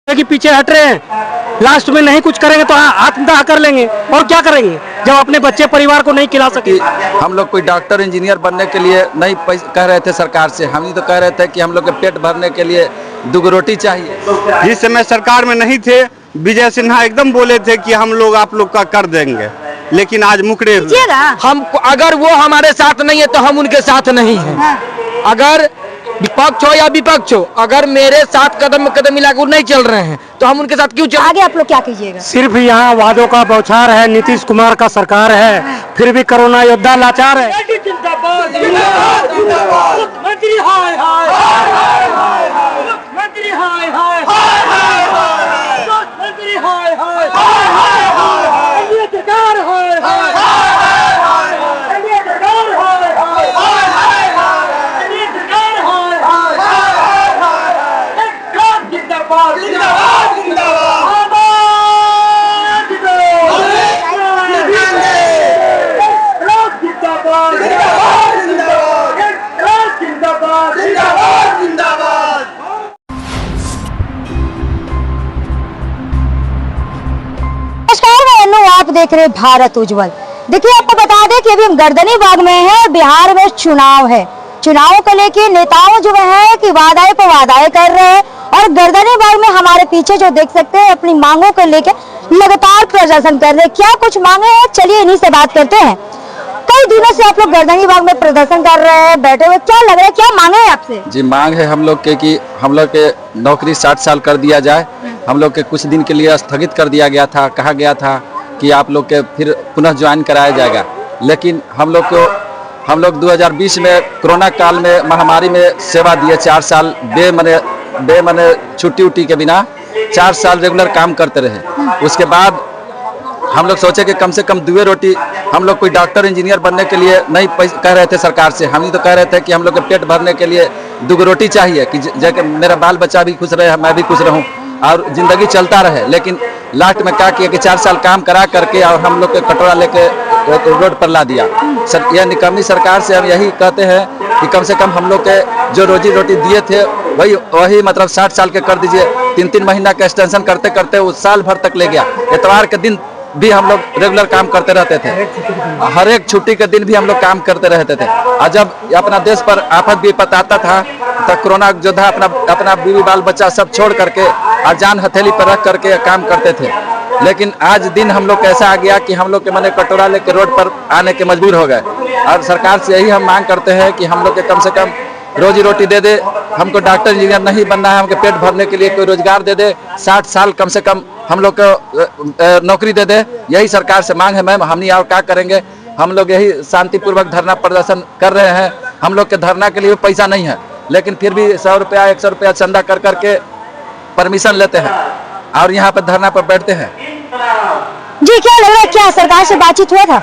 कि पीछे हट रहे हैं, लास्ट में नहीं कुछ करेंगे तो आत्मदाह कर लेंगे। और क्या करेंगे जब अपने बच्चे परिवार को नहीं खिला सके। हम लोग कोई डॉक्टर इंजीनियर बनने के लिए नहीं कह रहे थे सरकार से, हम ही तो कह रहे थे कि हम लोग के पेट भरने के लिए 2 रोटी चाहिए। जिस समय सरकार में नहीं थे, विजय सिन्हा एकदम बोले थे कि हम लोग आप लोग का कर देंगे, लेकिन आज मुकरे हुए। हम अगर वो हमारे साथ नहीं है तो हम उनके साथ नहीं हैं। अगर विपक्ष हो या विपक्ष हो, अगर मेरे साथ कदम में कदम मिलाकर नहीं चल रहे हैं तो हम उनके साथ क्यों चल। आगे आप लोग क्या कीजिएगा? सिर्फ यहाँ वादों का बौछार है, नीतीश कुमार का सरकार है, फिर भी कोरोना योद्धा लाचार है। आप देख रहे भारत उज्जवल। देखिए, आपको बता दें कि अभी हम गर्दनी बाग में हैं और बिहार में चुनाव है। चुनाव को लेके नेताओं जो है कि वादाएं पे वादाएं कर रहे हैं और गर्दनी बाग में हमारे पीछे जो देख सकते हैं अपनी मांगों को लेके लगातार प्रदर्शन कर रहे हैं। क्या कुछ मांगे हैं, चलिए इन्हीं से बात करते हैं। कई दिनों से आप लोग गर्दनी बाग में प्रदर्शन कर रहे हैं, बैठे हुए, क्या लग रहा है, क्या मांगे है आपसे? जी, मांग है हम लोग के कि हम लोग के नौकरी 60 साल कर दिया जाए। हम लोग के कुछ दिन के लिए स्थगित कर दिया गया था, कहा गया था कि आप लोग के फिर पुनः ज्वाइन कराया जाएगा, लेकिन हम लोग 2020 में कोरोना काल में महामारी में सेवा दिए। 4 साल बेमने छुट्टी उट्टी के बिना 4 साल रेगुलर काम करते रहे। उसके बाद हम लोग सोचे कि कम से कम 2 रोटी, हम लोग कोई डॉक्टर इंजीनियर बनने के लिए नहीं कह रहे थे सरकार से, हम ही तो कह रहे थे कि हम लोग के पेट भरने के लिए 2 रोटी चाहिए कि जैसे मेरा बाल बच्चा भी खुश रहे, मैं भी खुश रहूं और जिंदगी चलता रहे। लेकिन लास्ट में क्या किया कि 4 साल काम करा करके और हम लोग के कटोरा लेके रोड पर ला दिया। यह निकम्मी सरकार से हम यही कहते हैं कि कम से कम हम लोग के जो रोजी रोटी दिए थे वही मतलब 60 साल के कर दीजिए। 3-3 महीना का एक्सटेंशन करते करते वो साल भर तक ले गया। इतवार के दिन भी हम लोग रेगुलर काम करते रहते थे, हर एक छुट्टी के दिन भी हम लोग काम करते रहते थे। और जब अपना देश पर आफत भी आता था तो कोरोना योद्धा अपना बीवी बाल बच्चा सब छोड़ करके और जान हथेली पर रख करके काम करते थे। लेकिन आज दिन हम लोग कैसा आ गया कि हम लोग के मने कटोरा लेके रोड पर आने के मजबूर हो गए। और सरकार से यही हम मांग करते हैं कि हम लोग के कम से कम रोजी रोटी दे दे। हमको डॉक्टर इंजीनियर नहीं बनना है, हमको पेट भरने के लिए कोई रोजगार दे दे। 60 साल कम से कम हम लोग को नौकरी दे दे, यही सरकार से मांग है। मैम, हम नहीं और क्या करेंगे। हम लोग यही शांतिपूर्वक धरना प्रदर्शन कर रहे हैं। हम लोग के धरना के लिए पैसा नहीं है, लेकिन फिर भी 100 रुपया 100 रुपया चंदा कर करके परमिशन लेते हैं और यहाँ पर धरना पर बैठते हैं। जी, क्या लग रहा है, क्या सरकार से बातचीत हुआ था?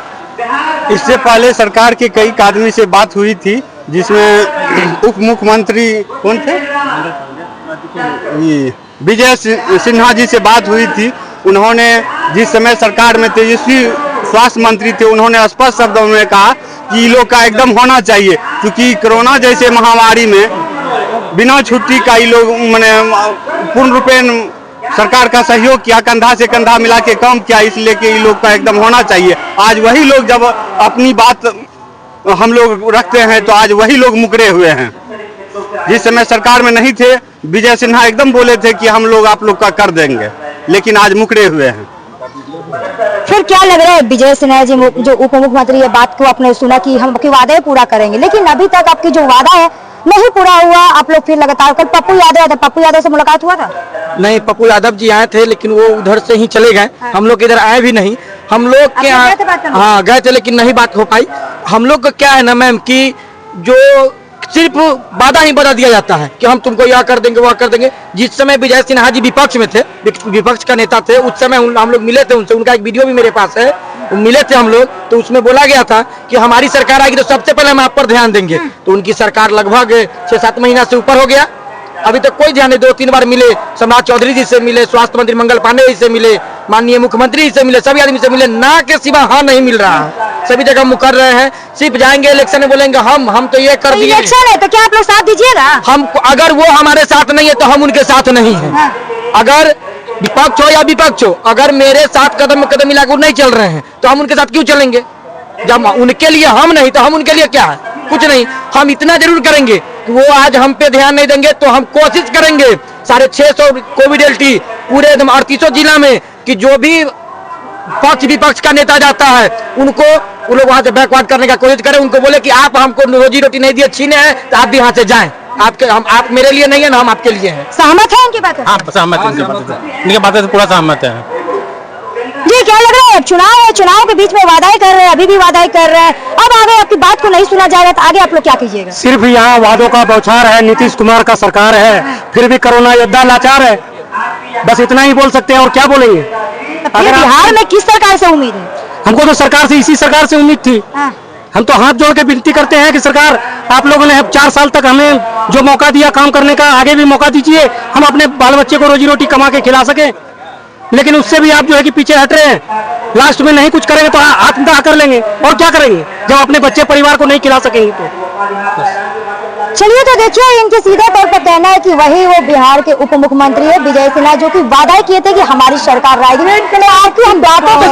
इससे पहले सरकार के कई आदमी से बात हुई थी, जिसमें उप मुख्यमंत्री कौन थे, विजय सिन्हा जी से बात हुई थी। उन्होंने जिस समय सरकार में तेजस्वी स्वास्थ्य मंत्री थे, उन्होंने स्पष्ट शब्दों में कहा कि ये लोग का एकदम होना चाहिए, क्योंकि कोरोना जैसे महामारी में बिना छुट्टी का ये लोग मैंने पूर्ण रूपेण सरकार का सहयोग किया, कंधा से कंधा मिला के काम किया, इसलिए कि ये लोग का एकदम होना चाहिए। आज वही लोग जब अपनी बात हम लोग रखते हैं तो आज वही लोग मुकरे हुए हैं। जिस समय सरकार में नहीं थे, विजय सिन्हा एकदम बोले थे कि हम लोग आप लोग का कर देंगे, लेकिन आज मुकरे हुए हैं। फिर क्या लग रहा है, विजय सिन्हा जी जो उप मुख्यमंत्री, ये बात को आपने सुना कि हम आपके वादे पूरा करेंगे, लेकिन अभी तक आपकी जो वादा है नहीं पूरा हुआ। आप लोग फिर लगातार, कल पप्पू यादव से मुलाकात हुआ था? नहीं, पप्पू यादव जी आए थे, लेकिन वो उधर से ही चले गए। हम लोग इधर आए भी नहीं। हम लोग के यहाँ हाँ गए थे, लेकिन नहीं बात हो पाई। हम लोग का क्या है ना मैम कि जो सिर्फ वादा ही बता दिया जाता है कि हम तुमको यह कर देंगे वह कर देंगे। जिस समय विजय सिन्हा जी विपक्ष में थे, विपक्ष का नेता थे, उस समय हम लोग मिले थे उनसे। उनका एक वीडियो भी मेरे पास है, मिले थे हम लोग। तो उसमें बोला गया था कि हमारी सरकार आएगी तो सबसे पहले हम आप पर ध्यान देंगे। तो उनकी सरकार लगभग 6-7 महीना से ऊपर हो गया, अभी तक कोई ध्यान नहीं। 2-3 बार मिले, सम्राट चौधरी जी से मिले, स्वास्थ्य मंत्री मंगल पांडे जी से मिले, माननीय मुख्यमंत्री जी से मिले, सभी आदमी से मिले, ना के सिवा हाँ नहीं मिल रहा है। सभी जगह मुकर रहे हैं। सिर्फ जाएंगे इलेक्शन में बोलेंगे हम तो ये कर दिए। इलेक्शन है तो क्या आप लोग साथ दीजिएगा? हम अगर वो हमारे साथ नहीं है तो हम उनके साथ नहीं है। अगर विपक्ष हो या विपक्ष हो, अगर मेरे साथ कदम में कदम मिलाकर नहीं चल रहे हैं तो हम उनके साथ क्यों चलेंगे? जब उनके लिए हम नहीं तो हम उनके लिए क्या है? कुछ नहीं। हम इतना जरूर करेंगे कि वो आज हम पे ध्यान नहीं देंगे तो हम कोशिश करेंगे 650 कोविड एलटी पूरे 38 जिला में कि जो भी पक्ष विपक्ष का नेता जाता है उनको वो लोग वहां से बैकवर्ड करने का कोशिश करें। उनको बोले कि आप हमको रोजी रोटी नहीं दिए, छीने हैं तो आप भी यहाँ से जाएं। आप मेरे लिए नहीं है ना, हम आपके लिए हैं। सहमत है इनकी बातों से? हाँ सहमत है, इनकी बातें से पूरा सहमत है। जी क्या लग रहा है? चुनाव है, चुनाव के बीच में वादाएं कर रहे हैं, अभी भी वादाएं कर रहे हैं, अब आगे आपकी बात को नहीं सुना जाएगा तो आगे आप लोग क्या कीजिएगा? सिर्फ यहाँ वादों का बौछार है, नीतीश कुमार का सरकार है, फिर भी कोरोना योद्धा लाचार है, बस इतना ही बोल सकते हैं और क्या बोलेंगे। फिर बिहार में किस सरकार से उम्मीद है? हमको तो सरकार से, इसी सरकार से उम्मीद थी। हाँ। हम तो हाथ जोड़ के विनती करते हैं कि सरकार आप लोगों ने 4 साल तक हमें जो मौका दिया काम करने का, आगे भी मौका दीजिए, हम अपने बाल बच्चे को रोजी रोटी कमा के खिला सके। लेकिन उससे भी आप जो है कि पीछे हट रहे हैं। लास्ट में नहीं कुछ करेंगे तो आत्मदाह कर लेंगे, और क्या करेंगे जब अपने बच्चे परिवार को नहीं खिला सकेंगे तो। चलिए तो देखिए, इनके सीधे तौर पर कहना है कि वही वो बिहार के उप मुख्यमंत्री है विजय सिन्हा, जो कि वादा किए थे कि हमारी सरकार आएगी। आपकी हम बातों को